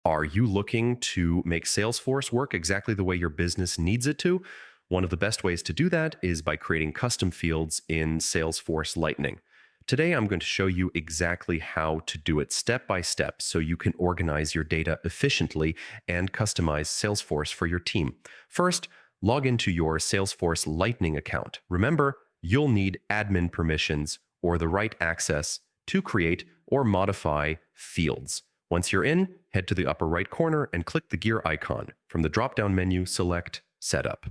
Are you looking to make Salesforce work exactly the way your business needs it to? One of the best ways to do that is by creating custom fields in Salesforce Lightning. Today, I'm going to show you exactly how to do it step by step so you can organize your data efficiently and customize Salesforce for your team. First, log into your Salesforce Lightning account. Remember, you'll need admin permissions or the right access to create or modify fields. Once you're in, head to the upper right corner and click the gear icon. From the drop-down menu, select Setup.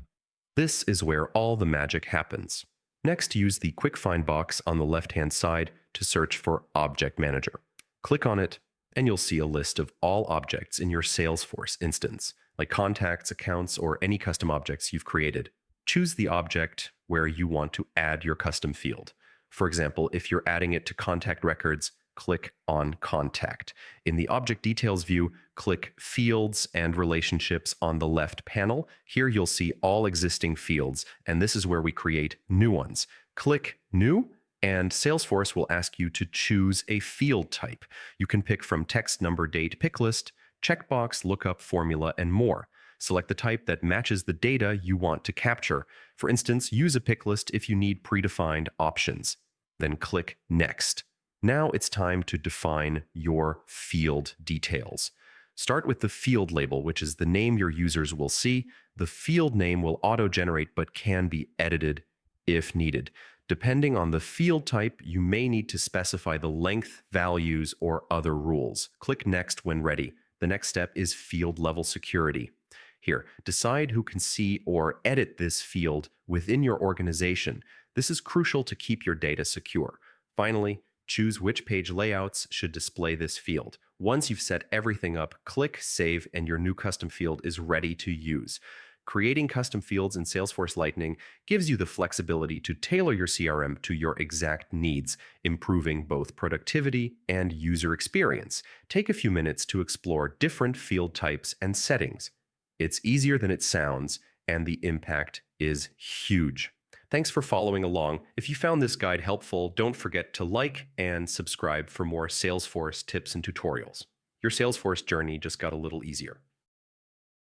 This is where all the magic happens. Next, use the Quick Find box on the left-hand side to search for Object Manager. Click on it, and you'll see a list of all objects in your Salesforce instance, like contacts, accounts, or any custom objects you've created. Choose the object where you want to add your custom field. For example, if you're adding it to contact records, click on Contact. In the Object Details view, click Fields and Relationships on the left panel. Here you'll see all existing fields, and this is where we create new ones. Click New, and Salesforce will ask you to choose a field type. You can pick from text, number, date, pick list, checkbox, lookup, formula, and more. Select the type that matches the data you want to capture. For instance, use a pick list if you need predefined options. Then click Next. Now it's time to define your field details. Start with the field label, which is the name your users will see. The field name will auto-generate but can be edited if needed. Depending on the field type, you may need to specify the length, values, or other rules. Click Next when ready. The next step is field level security. Here, decide who can see or edit this field within your organization. This is crucial to keep your data secure. Finally, choose which page layouts should display this field. Once you've set everything up, click Save and your new custom field is ready to use. Creating custom fields in Salesforce Lightning gives you the flexibility to tailor your CRM to your exact needs, improving both productivity and user experience. Take a few minutes to explore different field types and settings. It's easier than it sounds, and the impact is huge. Thanks for following along. If you found this guide helpful, don't forget to like and subscribe for more Salesforce tips and tutorials. Your Salesforce journey just got a little easier.